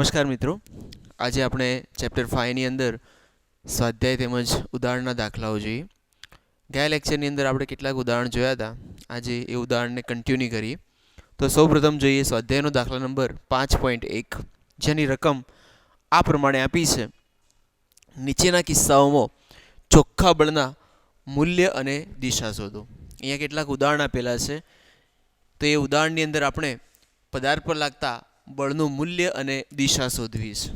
નમસ્કાર મિત્રો, આજે આપણે ચેપ્ટર 5ની અંદર સ્વાધ્યાય તેમજ ઉદાહરણના દાખલાઓ જોઈએ. ગયા લેક્ચરની અંદર આપણે કેટલાક ઉદાહરણ જોયા હતા. આજે એ ઉદાહરણને કન્ટિન્યુ કરીએ. તો સૌપ્રથમ જોઈએ સ્વાધ્યાયનો દાખલા નંબર 5.1, જેની રકમ આ પ્રમાણે આપી છે. નીચેના કિસ્સાઓમાં ચોખ્ખા બળના મૂલ્ય અને દિશા શોધો. અહીંયા કેટલાક ઉદાહરણ આપેલા છે. તો એ ઉદાહરણની અંદર આપણે પદાર્થ પર લાગતા બળનું મૂલ્ય અને દિશા શોધવી છે.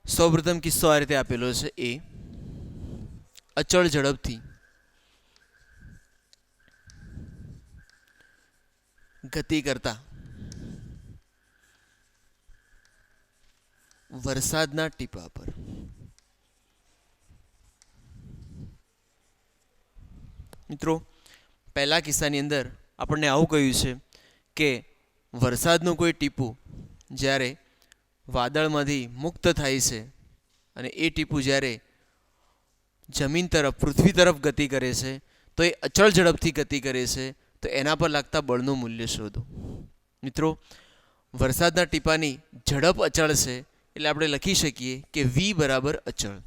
સૌપ્રથમ કિસ્સો આ રીતે આપેલો છે. એ અચળ ઝડપથી ગતિ કરતા વરસાદના ટીપા પર મિત્રો, પહેલા કિસ્સાની અંદર આપણને આવું કહ્યું છે કે વરસાદનું કોઈ ટીપું જ્યારે વાદળમાંથી મુક્ત થાય છે અને એ ટીપું જ્યારે જમીન તરફ, પૃથ્વી તરફ ગતિ કરે છે, તો એ અચળ ઝડપથી ગતિ કરે છે. તો એના પર લાગતા બળનું મૂલ્ય શોધો. મિત્રો, વરસાદના ટીપાની ઝડપ અચળ છે, એટલે આપણે લખી શકીએ કે v બરાબર અચળ.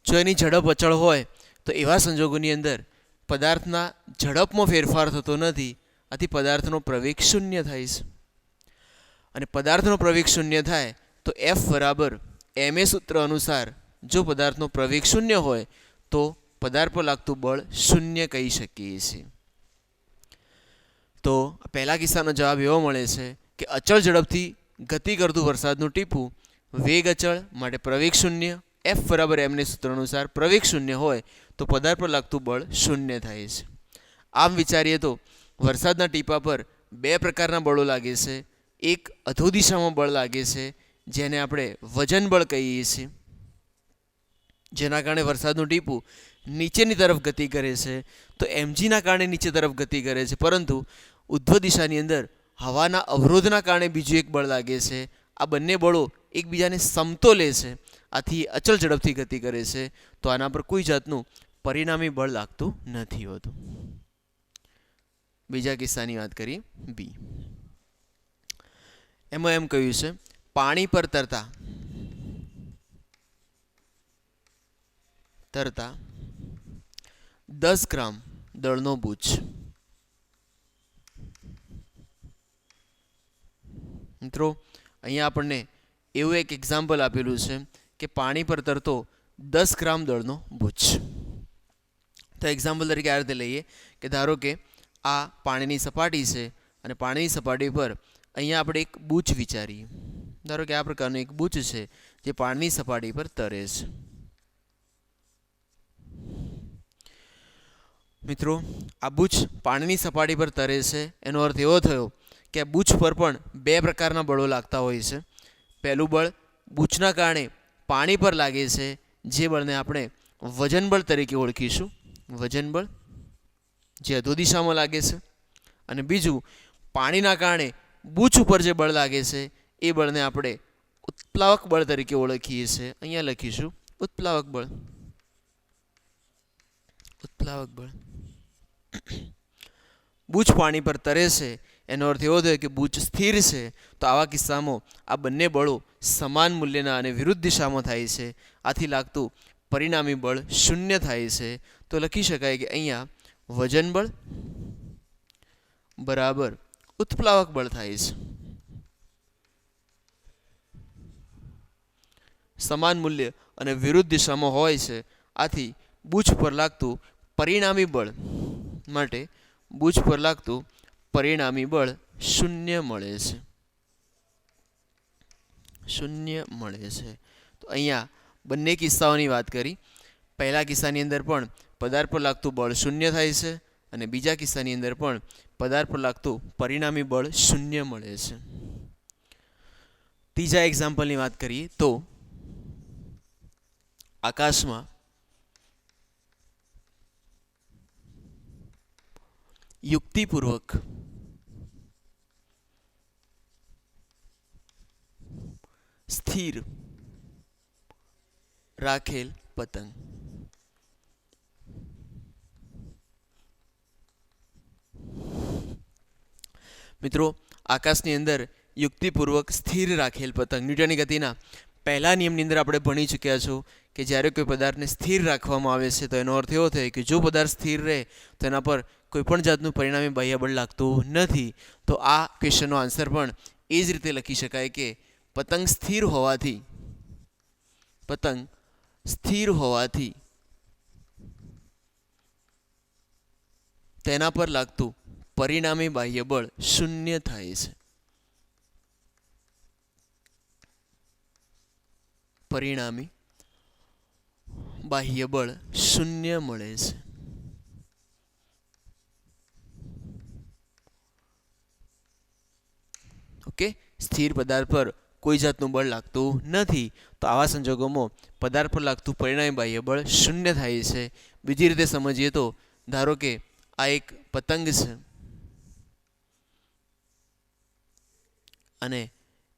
જો એની ઝડપ અચળ હોય તો એવા સંજોગોની અંદર પદાર્થના ઝડપમાં ફેરફાર થતો નથી. આથી પદાર્થનો પ્રવેગ શૂન્ય થાય છે. અને પદાર્થનો પ્રવેગ શૂન્ય થાય તો F બરાબર ma સૂત્ર અનુસાર જો પદાર્થનો પ્રવેગ શૂન્ય હોય તો પદાર્થ પર લાગતું બળ શૂન્ય કહી શકીએ છીએ. તો પહેલા કિસ્સાનો જવાબ એવો મળે છે કે અચળ ઝડપથી ગતિ કરતું વરસાદનું ટીપું, વેગ અચળ માટે પ્રવેગ શૂન્ય, F બરાબર એમને સૂત્ર અનુસાર પ્રવેગ શૂન્ય હોય તો પદાર્થ પર લાગતું બળ શૂન્ય થાય છે. આમ વિચારીએ તો વરસાદના ટીપા પર બે પ્રકારના બળો લાગે છે. એક અધો દિશામાં બળ લાગે છે, જેને આપણે વજન બળ કહીએ છીએ, જેના કારણે વરસાદનું ટીપું નીચેની તરફ ગતિ કરે છે. તો mgના કારણે નીચે તરફ ગતિ કરે છે, પરંતુ ઉધ્વ દિશાની અંદર હવાના અવરોધના કારણે બીજું એક બળ લાગે છે. આ બંને બળો એકબીજાને સમતોલે છે, આથી અચળ ઝડપથી ગતિ કરે છે. તો આના પર કોઈ જાતનું પરિણામી બળ લાગતું નથી હોતું. બીજા કિસ્સાની વાત કરીએ. બી, એમાં એમ કહ્યું છે પાણી પર તરતા 10 ગ્રામ દળનો બુચ. મિત્રો, અહીંયા આપણને એવું એક એક્ઝામ્પલ આપેલું છે કે પાણી પર તરતો 10 ગ્રામ દળનો બુચ. તો એક્ઝામ્પલ તરીકે આ રીતે લઈએ કે ધારો કે આ પાણીની સપાટી છે અને પાણીની સપાટી પર અહીંયા આપણે એક બુચ વિચારીએ. ધારો કે આ પ્રકારનું એક બુચ છે જે પાણીની સપાટી પર તરે છે. મિત્રો, આ બુચ પાણીની સપાટી પર તરે છે, એનો અર્થ એવો થયો કે આ બુચ પર પણ બે પ્રકારના બળો લાગતા હોય છે. પહેલું બળ બુચના કારણે પાણી પર લાગે છે, જે બળને આપણે વજન બળ તરીકે ઓળખીશું. વજન બળ જે અધો દિશામાં લાગે છે. અને બીજું પાણીના કારણે બુચ ઉપર જે બળ લાગે છે એ બળને આપણે ઉત્પ્લાવક બળ તરીકે ઓળખીએ છીએ. અહીંયા લખીશું ઉત્પ્લાવક બળ. ઉત્પ્લાવક બળ. બુચ પાણી પર તરે છે, એનો અર્થ એવો થયો કે બુચ સ્થિર છે. તો આવા કિસ્સામાં આ બંને બળો સમાન મૂલ્યના અને વિરુદ્ધ દિશામાં થાય છે. આથી લાગતું પરિણામી બળ શૂન્ય થાય છે. તો લખી શકાય કે અહીંયા વજન બળ બરાબર ઉત્પ્લાવક બળ થાય છે. સમાન મૂલ્ય અને વિરુદ્ધ દિશામાં હોય છે. આથી બુચ પર લાગતું પરિણામી બળ માટે બુચ પર લાગતું પરિણામી બળ શૂન્ય મળે છે. શૂન્ય મળે છે. તો અહીંયા બંને કિસ્સાઓની વાત કરી. પહેલા કિસ્સાની અંદર પણ પદાર્થ પર લાગતું બળ શૂન્ય થાય છે અને બીજા કિસ્સાની અંદર પણ પદાર્થ પર લાગતું પરિણામી બળ શૂન્ય મળે છે. ત્રીજા એક્ઝામ્પલની વાત કરીએ તો આકાશમાં યુક્તિપૂર્વક સ્થિર રાખેલ પતંગ. મિત્રો, આકાશની અંદર યુક્તિપૂર્વક સ્થિર રાખેલ પતંગ ન્યૂટનની ગતિના પહેલા નિયમની અંદર આપણે ભણી ચૂક્યા છો કે જ્યારે કોઈ પદાર્થને સ્થિર રાખવામાં આવે છે તો એનો અર્થ એવો થાય કે જો પદાર્થ સ્થિર રહે તો એના પર કોઈપણ જાતનું પરિણામી બાહ્ય બળ લાગતું નથી. તો આ ક્વેશ્ચનનો આન્સર પણ એ જ રીતે લખી શકાય કે પતંગ સ્થિર હોવાથી તેના પર લાગતું પરિણામી બાહ્ય બળ શૂન્ય થાય છે. પરિણામી બાહ્ય બળ શૂન્ય મળે છે. ઓકે, સ્થિર પદાર્થ પર કોઈ જાતનું બળ લાગતું નથી તો આવા સંજોગોમાં પદાર્થ પર લાગતું પરિણામી બાહ્ય બળ શૂન્ય થાય છે. બીજી રીતે સમજીએ તો ધારો કે આ એક પતંગ છે અને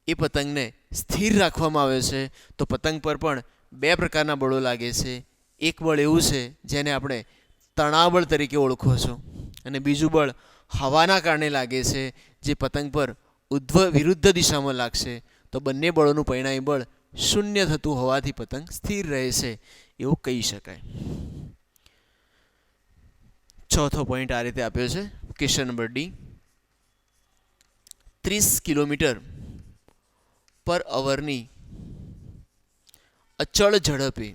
એ પતંગને સ્થિર રાખવામાં આવે છે તો પતંગ પર પણ બે પ્રકારના બળો લાગે છે. એક બળ એવું છે જેને આપણે તણાવ બળ તરીકે ઓળખો છો અને બીજું બળ હવાના કારણે લાગે છે જે પતંગ પર વિરુદ્ધ દિશામાં લાગશે. તો બંને બળોનું પરિણામી બળ શૂન્ય થતું હોવાથી પતંગ સ્થિર રહે છે એવું કહી શકાય. ચોથો પોઈન્ટ આ રીતે આપ્યો છે. Question number D. 30 કિલોમીટર પર અવરની અચળ ઝડપે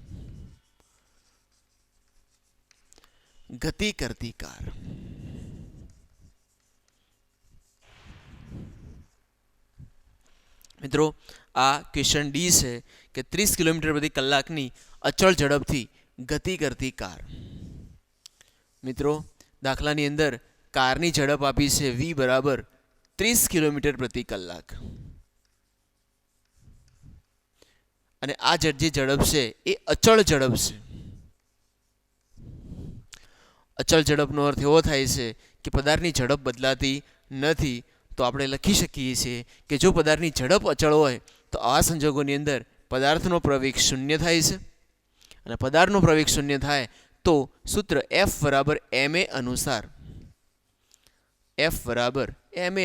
ગતિ કરતી કાર. મિત્રો, આ ક્વેશ્ચન ડી છે કે 30 કિલોમીટર પ્રતિ કલાકની અચળ ઝડપથી ગતિ કરતી કાર. મિત્રો, દાખલાની અંદર કારની ઝડપ આપી છે v બરાબર 30 કિલોમીટર પ્રતિ કલાક અને આ જે ઝડપ છે એ અચળ ઝડપ છે. અચળ ઝડપનો અર્થ એવો થાય છે કે પદાર્થની ઝડપ બદલાતી નથી. તો આપણે લખી શકીએ છીએ કે જો પદાર્થની ઝડપ અચળ હોય તો આવા સંજોગોની અંદર પદાર્થનો પ્રવેગ શૂન્ય થાય છે અને પદાર્થનો પ્રવેગ શૂન્ય થાય તો સૂત્ર F બરાબર ma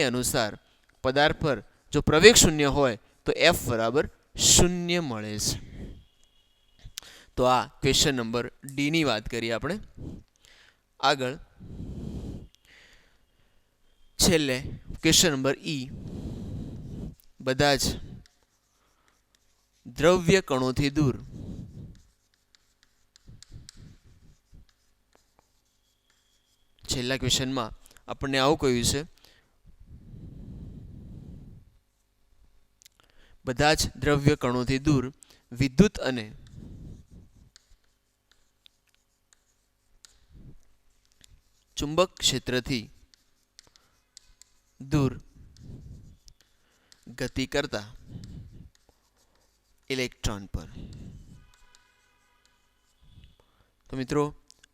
અનુસાર પદાર્થ પર જો પ્રવેગ શૂન્ય હોય તો F બરાબર શૂન્ય મળે છે. તો આ ક્વેશ્ચન નંબર ડી ની વાત કરીએ આપણે. આગળ છેલ્લે ક્વેશ્ચન નંબર ઈ. બધા જ દ્રવ્ય કણોથી દૂર છેલ્લા ક્વેશ્ચનમાં આપણને આવું કહ્યું છે, બધા જ દ્રવ્ય કણોથી દૂર વિદ્યુત અને ચુંબક ક્ષેત્રથી દૂર ગતિ કરતા ઇલેક્ટ્રોન પર. તો મિત્રો,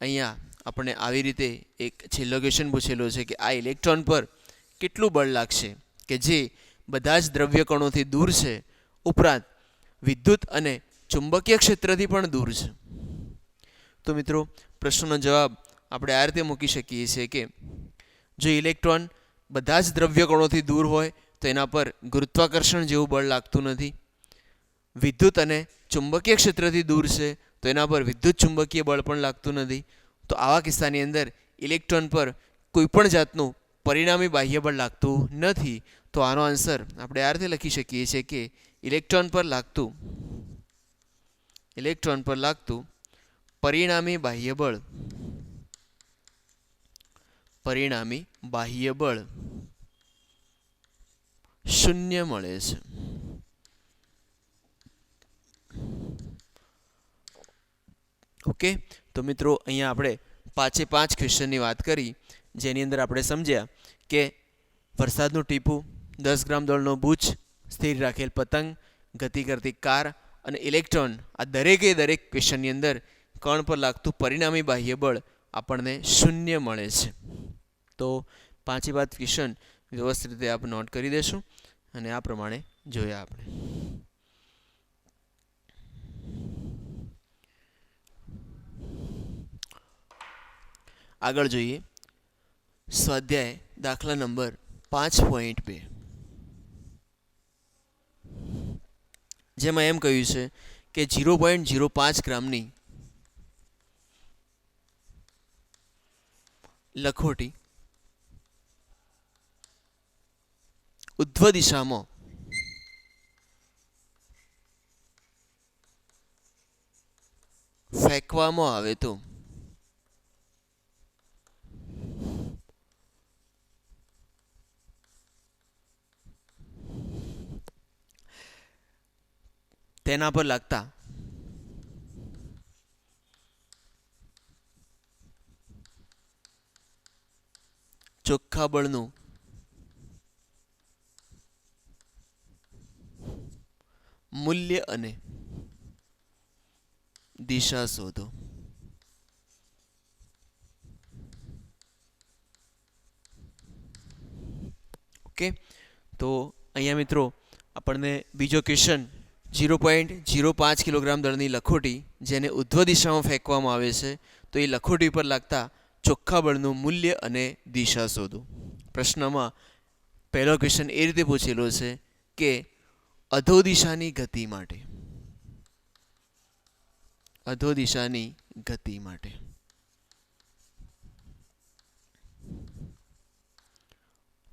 અહીંયા આપણને આવી રીતે એક છેલ્લો ક્વેશ્ચન પૂછેલો છે કે આ ઇલેક્ટ્રોન પર કેટલું બળ લાગશે કે જે બધા જ દ્રવ્ય કણોથી દૂર છે, ઉપરાંત વિદ્યુત અને ચુંબકીય ક્ષેત્રથી પણ દૂર છે. તો મિત્રો, પ્રશ્નનો જવાબ આપણે આ રીતે મૂકી શકીએ છીએ કે જો ઇલેક્ટ્રોન બધા જ દ્રવ્ય કણોથી દૂર હોય તો એના પર ગુરુત્વાકર્ષણ જેવું બળ લાગતું નથી. વિદ્યુત અને ચુંબકીય ક્ષેત્રથી દૂર છે તો એના પર વિદ્યુત ચુંબકીય બળ પણ લાગતું નથી. તો આવા કિસ્સાની અંદર ઇલેક્ટ્રોન પર કોઈપણ જાતનું પરિણામી બાહ્ય બળ લાગતું નથી. તો આનો આન્સર આપણે આ રીતે લખી શકીએ છીએ કે ઇલેક્ટ્રોન પર લાગતું પરિણામી બાહ્ય બળ શૂન્ય મળે છે. ઓકે, તો મિત્રો, અહીંયા આપણે 5 ક્વેશ્ચનની વાત કરી જેની અંદર આપણે સમજ્યા કે વરસાદનું ટીપું, 10 ગ્રામ દળનો બુચ, સ્થિર રાખેલ પતંગ, ગતિ કરતી કાર અને ઇલેક્ટ્રોન, આ દરેકે દરેક ક્વેશ્ચનની અંદર કણ પર લાગતું પરિણામી બાહ્ય બળ આપણને શૂન્ય મળે છે. તો 5 ક્વેશ્ચન વ્યવસ્થિત રીતે આપણે નોટ કરી દઈશું અને આ પ્રમાણે જોયા આપણે. આગળ જોઈએ સ્વાધ્યાય દાખલા નંબર 5.2, જેમાં એમ કહ્યું છે કે 0.05 ગ્રામની લખોટી ઉધ્વ દિશામાં ફેંકવામાં આવે તો તેના પર લાગતા ચોખ્ખા બળનું મૂલ્ય અને દિશા શોધો. ઓકે, તો અહીંયા મિત્રો આપણને બીજો ક્વેશ્ચન 0.05 કિલોગ્રામ દળની લખોટી જેને ઉધ્વ દિશામાં ફેંકવામાં આવે છે તો એ લખોટી પર લાગતા ચોખ્ખા બળનું મૂલ્ય અને દિશા શોધો. પ્રશ્નમાં પહેલો ક્વેશ્ચન એ રીતે પૂછેલો છે કે અધોદિશાની ગતિ માટે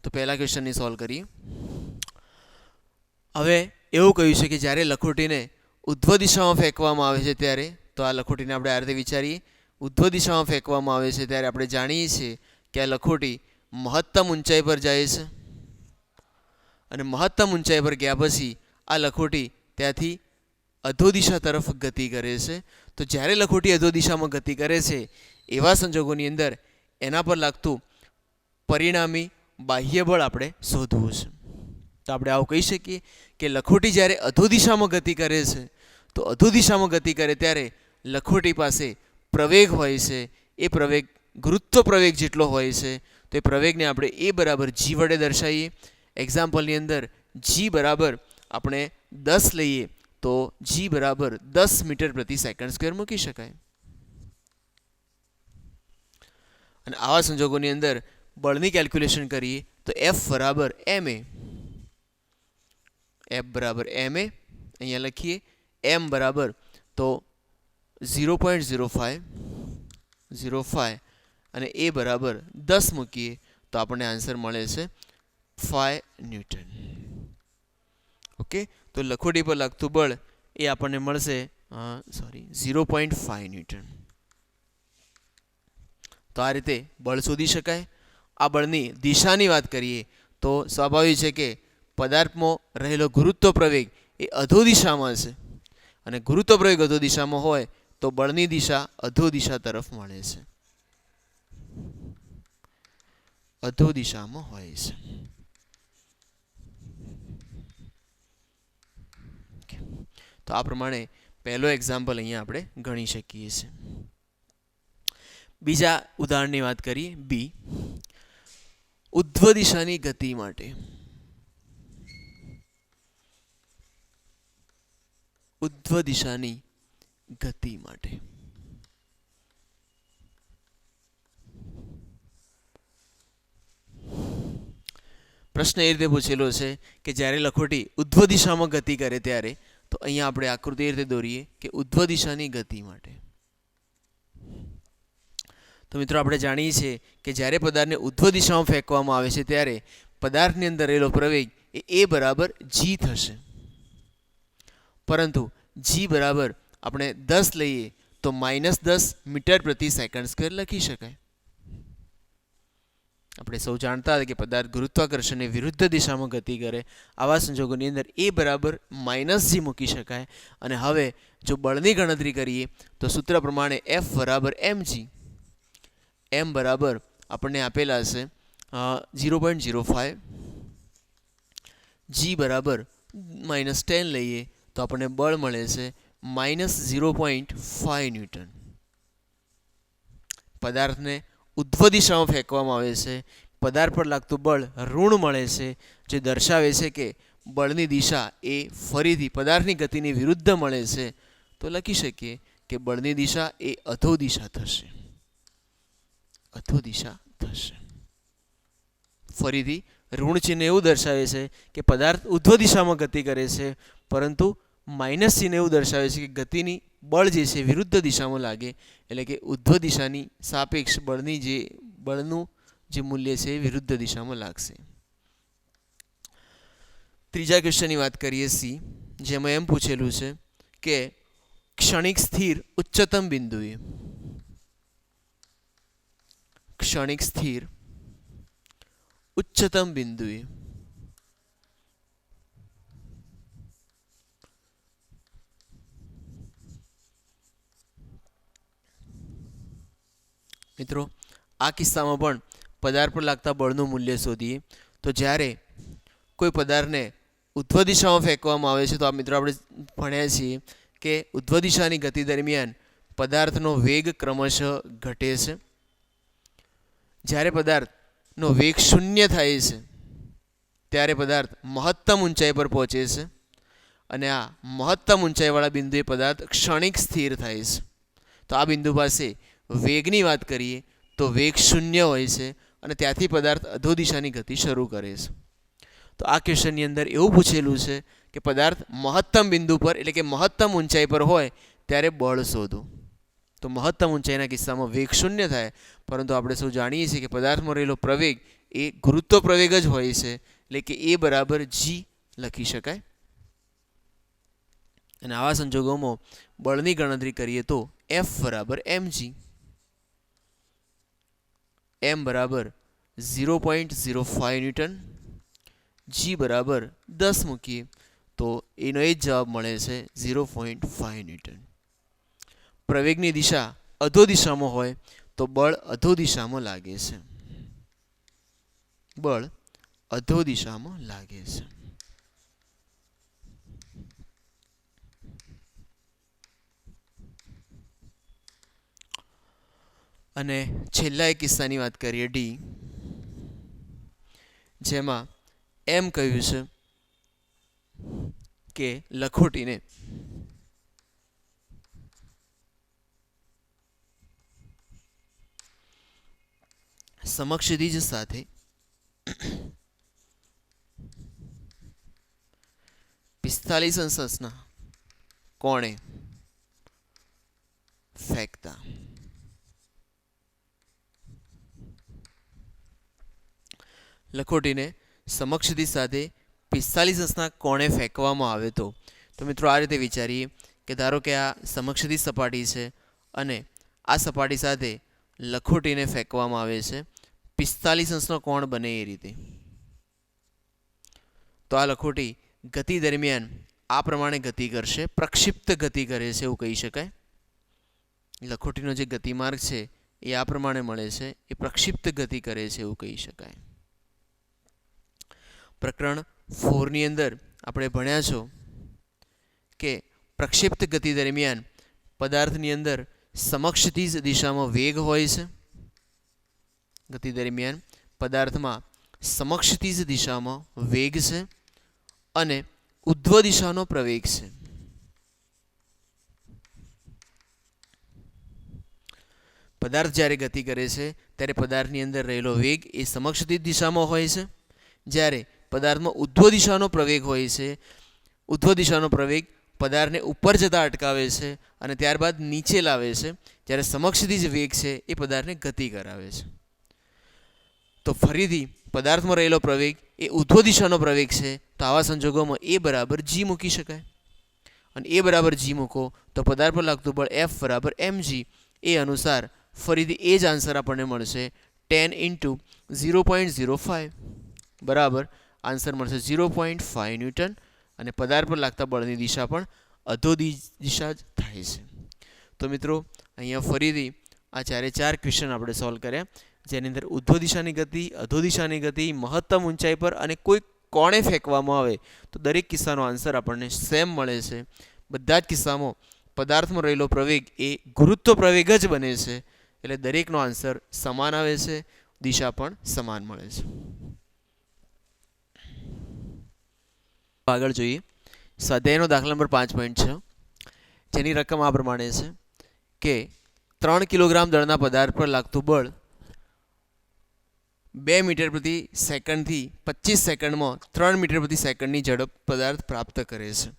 તો પહેલા ક્વેશ્ચનને સોલ્વ કરીએ. હવે એવું કહ્યું છે કે જ્યારે લખોટીને ઉધ્વ દિશામાં ફેંકવામાં આવે છે ત્યારે, તો આ લખોટીને આપણે આ રીતે વિચારીએ, ઉધ્વ દિશામાં ફેંકવામાં આવે છે ત્યારે આપણે જાણીએ છીએ કે આ લખોટી મહત્તમ ઊંચાઈ પર જાય છે અને મહત્તમ ઊંચાઈ પર ગયા પછી આ લખોટી ત્યાંથી અધોદિશા તરફ ગતિ કરે છે. તો જ્યારે લખોટી અધોદિશામાં ગતિ કરે છે એવા સંજોગોની અંદર એના પર લાગતું પરિણામી બાહ્ય બળ આપણે શોધવું છે. તો આપણે આવું કહી શકીએ કે લખોટી જ્યારે અધોદિશામાં ગતિ કરે છે તો અધોદિશામાં ગતિ કરે ત્યારે લખોટી પાસે પ્રવેગ હોય છે. એ પ્રવેગ ગુરુત્વ પ્રવેગ જેટલો હોય છે તો એ પ્રવેગને આપણે એ બરાબર જી વડે દર્શાવીએ. એક્ઝામ્પલની અંદર જી બરાબર આપણે 10 લઈએ તો જી બરાબર 10 મીટર પ્રતિ સેકન્ડ સ્ક્વેર મૂકી શકાય. અને આવા સંજોગોની અંદર બળની કેલ્ક્યુલેશન કરીએ તો એફ બરાબર ma અહીંયા લખીએ, એમ બરાબર તો 0.05 અને એ બરાબર 10 મૂકીએ તો આપણને આન્સર મળે છે 5 ન્યૂટન. ઓકે, તો લખોટી પર લાગતું બળ એ આપણને મળશે 0.5 ન્યૂટન. તો આ રીતે બળ શોધી શકાય. આ બળની દિશાની વાત કરીએ તો સ્વાભાવિક છે કે પદાર્થમાં રહેલો ગુરુત્વ પ્રવેગ એ અધોદિશામાં છે અને ગુરુત્વ પ્રવેગ અધોદિશામાં હોય તો બળની દિશા અધોદિશા તરફ મળે છે, અધોદિશામાં હોય છે. તો આ પ્રમાણે પહેલો એક્ઝામ્પલ અહીંયા આપણે ગણી શકીએ છીએ. બીજા ઉદાહરણની વાત કરીએ, બી, ઉધ્વ દિશાની ગતિ માટે પ્રશ્ન એ રીતે પૂછેલો છે કે જ્યારે લખોટી ઉધ્વ દિશામાં ગતિ કરે ત્યારે, તો અહીંયા આપણે આકૃતિ એ રીતે દોરીએ કે ઉધ્વ દિશાની ગતિ માટે. તો મિત્રો આપણે જાણીએ છીએ કે જ્યારે પદાર્થને ઉધ્વ દિશામાં ફેંકવામાં આવે છે ત્યારે પદાર્થની અંદર રહેલો પ્રવેગ એ બરાબર જી થશે, પરંતુ જી બરાબર આપણે 10 લઈએ તો -10 મીટર પ્રતિ સેકન્ડ સ્ક્વેર લખી શકાય. આપણે સૌ જાણતા હતા કે પદાર્થ ગુરુત્વાકર્ષણની વિરુદ્ધ દિશામાં ગતિ કરે, આવા સંજોગોની અંદર એ બરાબર -g મૂકી શકાય. અને હવે જો બળની ગણતરી કરીએ તો સૂત્ર પ્રમાણે F બરાબર mg, m બરાબર આપણને આપેલા છે 0.05, g બરાબર -10 લઈએ તો આપણને બળ મળે છે -0.5 ન્યૂટન. પદાર્થને ઉધ્વ દિશામાં ફેંકવામાં આવે છે, પદાર્થ પર લાગતું બળ ઋણ મળે છે, જે દર્શાવે છે કે બળની દિશા એ ફરીથી પદાર્થની ગતિની વિરુદ્ધ મળે છે. તો લખી શકીએ કે બળની દિશા એ અધોદિશા થશે. ફરીથી ઋણ ચિહ્ન એવું દર્શાવે છે કે પદાર્થ ઉધ્વ દિશામાં ગતિ કરે છે, પરંતુ માઇનસ ચિહ્ન એવું દર્શાવે છે કે ગતિની બળ જે છે વિરુદ્ધ દિશામાં લાગે, એટલે કે ઉધ્વ દિશાની સાપેક્ષ બળનું જે મૂલ્ય છે એ વિરુદ્ધ દિશામાં લાગશે. ત્રીજા ક્વેશ્ચનની વાત કરીએ સી, જેમાં એમ પૂછેલું છે કે ક્ષણિક સ્થિર ઉચ્ચતમ બિંદુએ મિત્રો આ કિસ્સામાં પણ પદાર્થ પર લાગતા બળનું મૂલ્ય શોધીએ. તો જ્યારે કોઈ પદાર્થને ઉધ્વ દિશામાં ફેંકવામાં આવે છે, તો આ મિત્રો આપણે ભણ્યા છીએ કે ઉધ્વ દિશાની ગતિ દરમિયાન પદાર્થનો વેગ ક્રમશઃ ઘટે છે. જ્યારે પદાર્થનો વેગ શૂન્ય થાય છે ત્યારે પદાર્થ મહત્તમ ઊંચાઈ પર પહોંચે છે, અને આ મહત્તમ ઊંચાઈવાળા બિંદુએ પદાર્થ ક્ષણિક સ્થિર થાય છે. તો આ બિંદુ પાસે વેગની વાત કરીએ તો વેગ શૂન્ય હોય છે, અને ત્યાંથી પદાર્થ અધો દિશાની ગતિ શરૂ કરે છે. તો આ ક્વેશ્ચનની અંદર એવું પૂછેલું છે કે પદાર્થ મહત્તમ બિંદુ પર એટલે કે મહત્તમ ઊંચાઈ પર હોય ત્યારે બળ શોધો. તો મહત્તમ ઊંચાઈના કિસ્સામાં વેગ શૂન્ય થાય, પરંતુ આપણે સૌ જાણીએ છીએ કે પદાર્થમાં રહેલો પ્રવેગ એ ગુરુત્વ પ્રવેગ જ હોય છે, એટલે કે એ બરાબર જી લખી શકાય. અને આવા સંજોગોમાં બળની ગણતરી કરીએ તો F બરાબર mg, m બરાબર 0.05 ન્યૂટન, g બરાબર 10 મૂકીએ તો એનો એ જ જવાબ મળે છે 0.5 ન્યૂટન. પ્રવેગની દિશા અધો દિશામાં હોય તો બળ અધો દિશામાં લાગે છે. અને છેલ્લા એક કિસ્સાની વાત કરીએ ડી, જેમાં એમ કહ્યું છે કે લખોટીને સમક્ષદિજ સાથે 45 અંશના કોણે ફેંકતા. લખોટીને સમક્ષદિજ સાથે 45 અંશના કોણે ફેંકવામાં આવે તો મિત્રો આ રીતે વિચારીએ કે ધારો કે આ સમક્ષદિજ સપાટી છે અને આ સપાટી સાથે લખોટીને ફેંકવામાં આવે છે 45 અંશનો કોણ બને એ રીતે. તો આ લખોટી ગતિ દરમિયાન આ પ્રમાણે ગતિ કરશે, પ્રક્ષિપ્ત ગતિ કરે છે એવું કહી શકાય. લખોટીનો જે ગતિમાર્ગ છે એ આ પ્રમાણે મળે છે, એ પ્રક્ષિપ્ત ગતિ કરે છે એવું કહી શકાય. પ્રકરણ 4 ની અંદર આપણે ભણ્યા છો કે પ્રક્ષિપ્ત ગતિ દરમિયાન પદાર્થની અંદર સમક્ષદિજ દિશામાં વેગ હોય છે. ગતિ દરમિયાન પદાર્થમાં સમક્ષદિજ દિશામાં વેગ છે અને ઉધ્વ દિશાનો પ્રવેગ છે. પદાર્થ જ્યારે ગતિ કરે છે ત્યારે પદાર્થની અંદર રહેલો વેગ એ સમક્ષદિજ દિશામાં હોય છે. જ્યારે પદાર્થમાં ઉધ્વ દિશાનો પ્રવેગ હોય છે, ઉધ્વ દિશાનો પ્રવેગ પદાર્થને ઉપર જતા અટકાવે છે અને ત્યારબાદ નીચે લાવે છે, જ્યારે સમક્ષદિજ વેગ છે એ પદાર્થને ગતિ કરાવે છે. તો ફરીથી પદાર્થમાં રહેલો પ્રવેગ એ ઉધ્વ દિશાનો પ્રવેગ છે, તો આવા સંજોગોમાં એ બરાબર જી મૂકી શકાય. અને એ બરાબર જી મૂકો તો પદાર્થ પર લાગતું બળ F બરાબર mg. એ અનુસાર ફરીથી એ જ આન્સર આપણને મળશે 10 × 0.05 બરાબર આન્સર મળશે 0.5 ન્યૂટન. અને પદાર્થ પર લાગતા બળની દિશા પણ અધો દિશા જ થાય છે. તો મિત્રો અહીંયા ફરીથી આ 4 ક્વેશ્ચન આપણે સોલ્વ કર્યા, જેની અંદર ઉધ્વ દિશાની ગતિ, અધો દિશાની ગતિ, મહત્તમ ઊંચાઈ પર અને કોઈ કોણે ફેંકવામાં આવે તો દરેક કિસ્સાનો આન્સર આપણને સેમ મળે છે. બધા જ કિસ્સામાં પદાર્થમાં રહેલો પ્રવેગ એ ગુરુત્વ પ્રવેગ જ બને છે, એટલે દરેકનો આન્સર સમાન આવે છે, દિશા પણ સમાન મળે છે. આગળ જોઈએ સ્વાધ્યાયનો દાખલા નંબર 5.6, જેની રકમ આ પ્રમાણે છે કે 3 કિલોગ્રામ દળના પદાર્થ પર લાગતું બળ 2 મીટર પ્રતિ સેકન્ડથી 25 સેકન્ડમાં 3 મીટર પ્રતિ સેકન્ડની ઝડપ પદાર્થ પ્રાપ્ત કરે છે.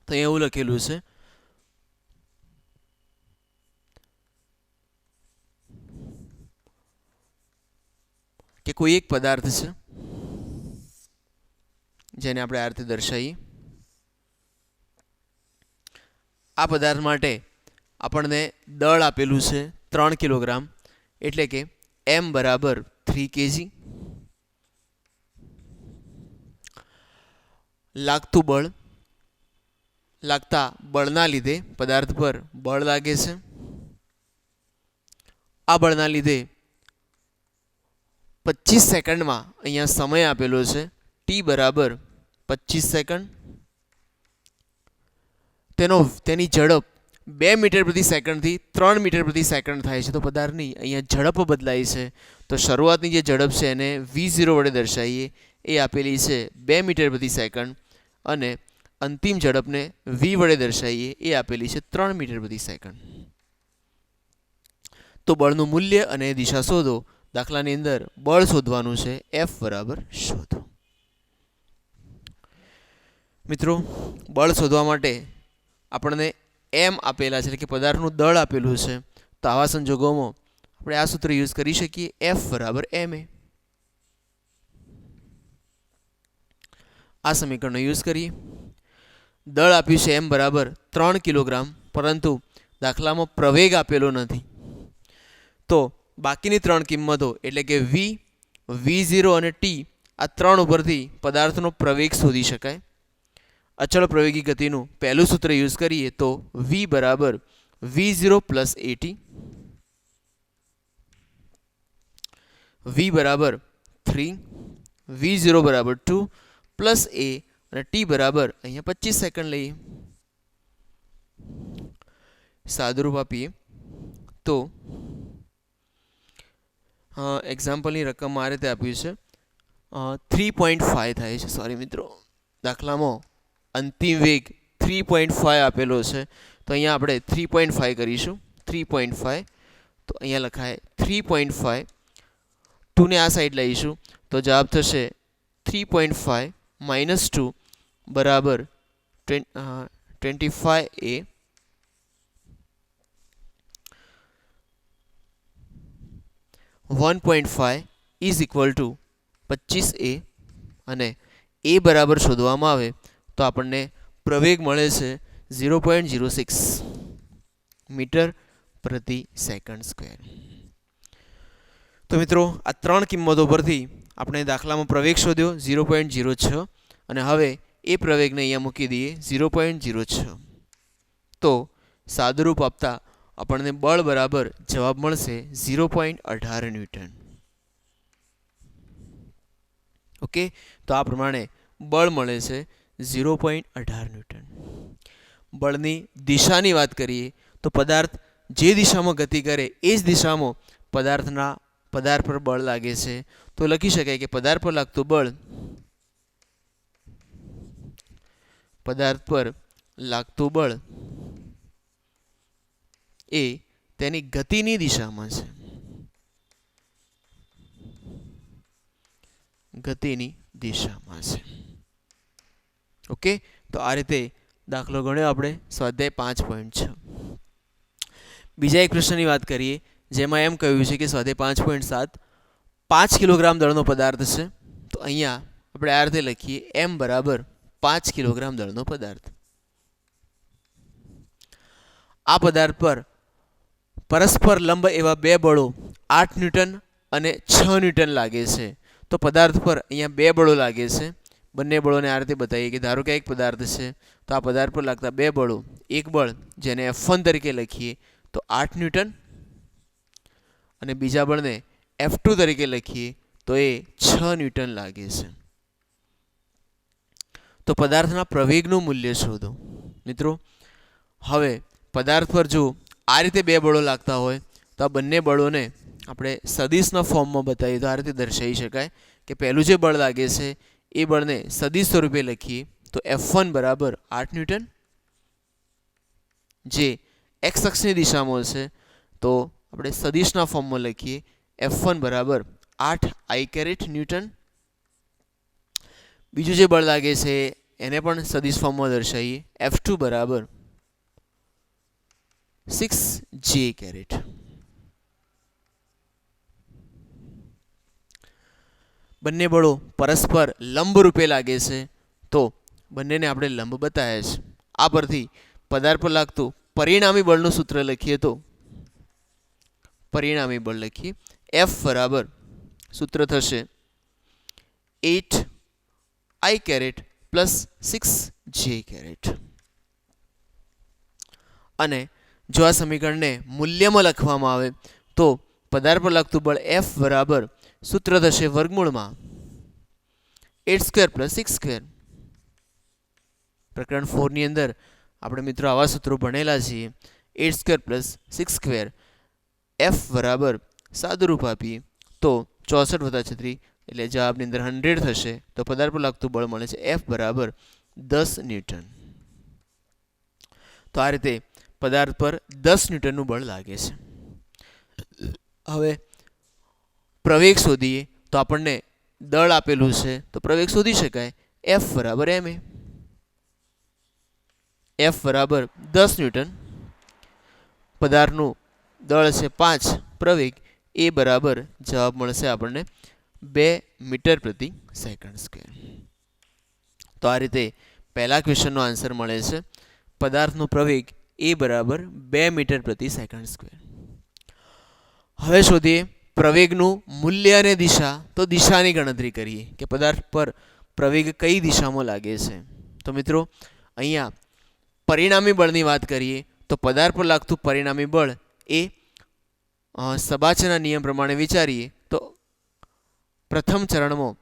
તો અહીંયા એવું લખેલું છે કે કોઈ એક પદાર્થ છે જેને આપણે આ રીતે દર્શાવીએ. આ પદાર્થ માટે આપણને દળ આપેલું છે 3 કિલોગ્રામ, એટલે કે m બરાબર 3 kg. લાગતું બળ, લાગતા બળના લીધે પદાર્થ પર બળ લાગે છે. આ બળના લીધે 25 સેકન્ડમાં અહીંયા સમય આપેલો છે t બરાબર 25 સેકન્ડ. તેની ઝડપ 2 મીટર પ્રતિ સેકન્ડથી 3 મીટર પ્રતિ સેકન્ડ થાય છે. તો પદાર્થની અહીંયા ઝડપ બદલાઈ છે. તો શરૂઆતની જે ઝડપ છે એને v0 વડે દર્શાવીએ, એ આપેલી છે 2 મીટર પ્રતિ સેકન્ડ, અને અંતિમ ઝડપને v વડે દર્શાવીએ, એ આપેલી છે 3 મીટર પ્રતિ સેકન્ડ. તો બળનું મૂલ્ય અને દિશા શોધો. દાખલાની અંદર બળ શોધવાનું છે, F બરાબર શોધો. મિત્રો, બળ શોધવા માટે આપણને m આપેલા છે, એટલે કે પદાર્થનું દળ આપેલું છે. તો આવા સંજોગોમાં આપણે આ સૂત્ર યુઝ કરી શકીએ, F બરાબર ma. આ સમીકરણનો યુઝ કરીએ. દળ આપ્યું છે m બરાબર 3 કિલોગ્રામ, પરંતુ દાખલામાં પ્રવેગ આપેલો નથી. તો બાકીની 3 કિંમતો એટલે કે v, v0 અને t, આ 3 ઉપરથી પદાર્થનો પ્રવેગ શોધી શકાય. અચળ પ્રવેગી ગતિનું પહેલું સૂત્ર યુઝ કરીએ તો v બરાબર v0 પ્લસ at, v બરાબર 3, v0 બરાબર 2 પ્લસ a, અને t બરાબર અહીંયા 25 સેકન્ડ લઈએ. સાદુરૂપ આપીએ તો એક્ઝામ્પલની રકમ આ રીતે આપ્યું છે 3.5 થાય છે. સોરી મિત્રો, દાખલામાં અંતિમ વેગ 3.5 આપેલો છે. તો અહીંયા આપણે 3.5 કરીશું. 3.5 તો અહીંયા લખાય 3.5, 2 ને આ સાઈડ લઈશું તો જવાબ થશે 3.5 માઇનસ 2 બરાબર 25a. 1.5 is equal to 25a, અને a બરાબર શોધવામાં આવે તો આપણને પ્રવેગ મળે છે 0.06 મીટર પ્રતિ સેકન્ડ સ્ક્વેર. તો મિત્રો, આ 3 કિંમતો પરથી આપણે દાખલામાં પ્રવેગ શોધ્યો 0.06, અને હવે એ પ્રવેગને અહીંયા મૂકી દઈએ 0.06. તો સાદુરૂપ આપતા આપણને બળ બરાબર જવાબ મળશે 0.18 ન્યૂટન. ઓકે, તો આ પ્રમાણે બળ મળે છે 0.18 ન્યૂટન. બળની દિશાની વાત કરીએ તો પદાર્થ જે દિશામાં ગતિ કરે એ જ દિશામાં પદાર્થ પર બળ લાગે છે. તો લખી શકાય કે પદાર્થ પર લાગતું બળ, પદાર્થ પર લાગતું બળ એ તેની ગતિની દિશામાં છે. ગતિની દિશામાં છે. ઓકે, તો આ રીતે દાખલો ગણ્યો આપણે સ્વાધ્યાય 5.6. બીજા એક પ્રશ્નની વાત કરીએ જેમાં એમ કહ્યું છે કે સ્વાધ્યાય 5.7 5 કિલોગ્રામ દળનો પદાર્થ છે. તો અહીંયા આપણે આ રીતે લખીએ, m બરાબર 5 કિલોગ્રામ દળનો પદાર્થ. આ પદાર્થ પર પરસ્પર લંબ એવા બે બળો 8 ન્યૂટન અને 6 ન્યૂટન લાગે છે. તો પદાર્થ પર અહીંયા બે બળો લાગે છે. બંને બળોને આ રીતે બતાવીએ કે ધારો કે એક પદાર્થ છે, તો આ પદાર્થ પર લાગતા બે બળો, એક બળ જેને F1 તરીકે લખીએ તો 8 ન્યૂટન, અને બીજા બળને F2 તરીકે લખીએ તો એ 6 ન્યૂટન લાગે છે. તો પદાર્થના પ્રવેગનું મૂલ્ય શોધો. મિત્રો, હવે પદાર્થ પર જો આ રીતે બે બળો લાગતા હોય તો આ બંને બળોને આપણે સદિશના ફોર્મમાં બતાવીએ તો આ રીતે દર્શાવી શકાય કે પહેલું જે બળ લાગે છે એ બળને સદિશ સ્વરૂપે લખીએ તો F1 બરાબર 8 ન્યૂટન, જે એક્સ અક્ષની દિશામાં છે તો આપણે સદિશના ફોર્મમાં લખીએ F1 બરાબર 8 આઈ કેરેટ ન્યૂટન. બીજું જે બળ લાગે છે એને પણ સદિશ ફોર્મમાં દર્શાવીએ. F2 બરાબર 6 જે કેરેટ. બંને બળો પરસ્પર લંબ રૂપે લાગે છે તો બંનેને આપણે લંબ બતાવ્યા છે. આ પરથી પદાર્થ પર લાગતું પરિણામી બળનું સૂત્ર લખીએ તો પરિણામી બળ લખીએ. F બરાબર સૂત્ર થશે 8 આઈ કેરેટ પ્લસ 6 જે કેરેટ. અને જો આ સમીકરણને મૂલ્યમાં લખવામાં આવે તો પદાર્થ પર લાગતું બળ F બરાબર સૂત્ર થશે વર્ગમૂળમાં 8 સ્ક્વેર પ્લસ 6 સ્ક્વેર. પ્રકરણ 4 ની અંદર આપણે મિત્રો આવા સૂત્રો ભણેલા છીએ. 8 સ્ક્વેર પ્લસ 6 સ્ક્વેર. F બરાબર સાદુરૂપ આપીએ તો 64 + 36 એટલે જવાબની અંદર 100 થશે. તો પદાર્થ પર લાગતું બળ મળે છે F બરાબર 10 ન્યૂટન. તો આ રીતે પદાર્થ પર 10 ન્યૂટનનું બળ લાગે છે. હવે પ્રવેગ શોધીએ તો આપણને દળ આપેલું છે તો પ્રવેગ શોધી શકાય. F બરાબર ma. F બરાબર 10 ન્યૂટન. પદાર્થનું દળ છે 5, પ્રવેગ એ બરાબર જવાબ મળશે આપણને 2 મીટર પ્રતિ સેકન્ડ સ્ક્વેર. તો આ રીતે પહેલા ક્વેશ્ચનનો આન્સર મળે છે. પદાર્થનો પ્રવેગ એ બરાબર 2 મીટર પ્રતિ સેકન્ડ સ્ક્વેર. હવે શોધીએ પ્રવેગનું મૂલ્ય અને દિશા. તો દિશાની ગણતરી કરીએ કે પદાર્થ પર પ્રવેગ કઈ દિશામાં લાગે છે. તો મિત્રો અહીંયા પરિણામી બળની વાત કરીએ તો પદાર્થ પર લાગતું પરિણામી બળ એ સબાચના નિયમ પ્રમાણે વિચારીએ તો પ્રથમ ચરણમાં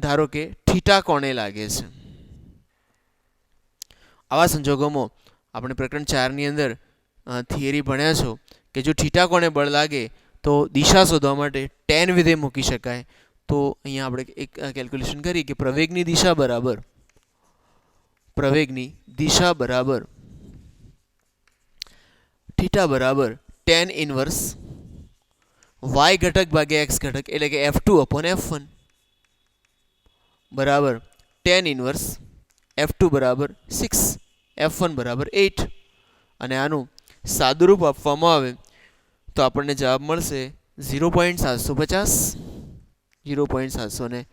ધારો કે થીટા કોણે લાગે છે. આવા સંજોગોમાં આપણે પ્રકરણ 4 ની અંદર થિયરી ભણ્યા છો કે જો થીટા કોણે બળ લાગે તો દિશા શોધવા માટે tan વિધેય મૂકી શકાય. તો અહીંયા આપણે એક કેલ્ક્યુલેશન કરી કે પ્રવેગની દિશા બરાબર થીટા બરાબર tan ઇન્વર્સ y ઘટક ભાગ્યા x ઘટક એટલે કે F2/F1 બરાબર tan ઇન્વર્સ F2 બરાબર 6, F1 બરાબર 8. અને આનું સાદુરૂપ આપવામાં આવે તો આપણને જવાબ મળશે 0.750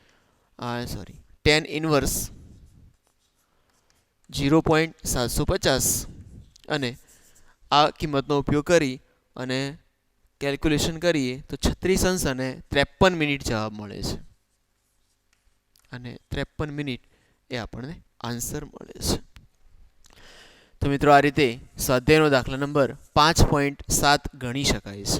tan ઇન્વર્સ 0.750 અને આ કિંમતનો ઉપયોગ કરી અને કેલ્ક્યુલેશન કરીએ તો 36 અંશ અને 53 મિનિટ જવાબ મળે છે. અને 53 મિનિટ એ આપણને આન્સર મળે છે. તો મિત્રો આ રીતે સ્વાધ્યાયનો દાખલા નંબર 5.7 ગણી શકાય છે.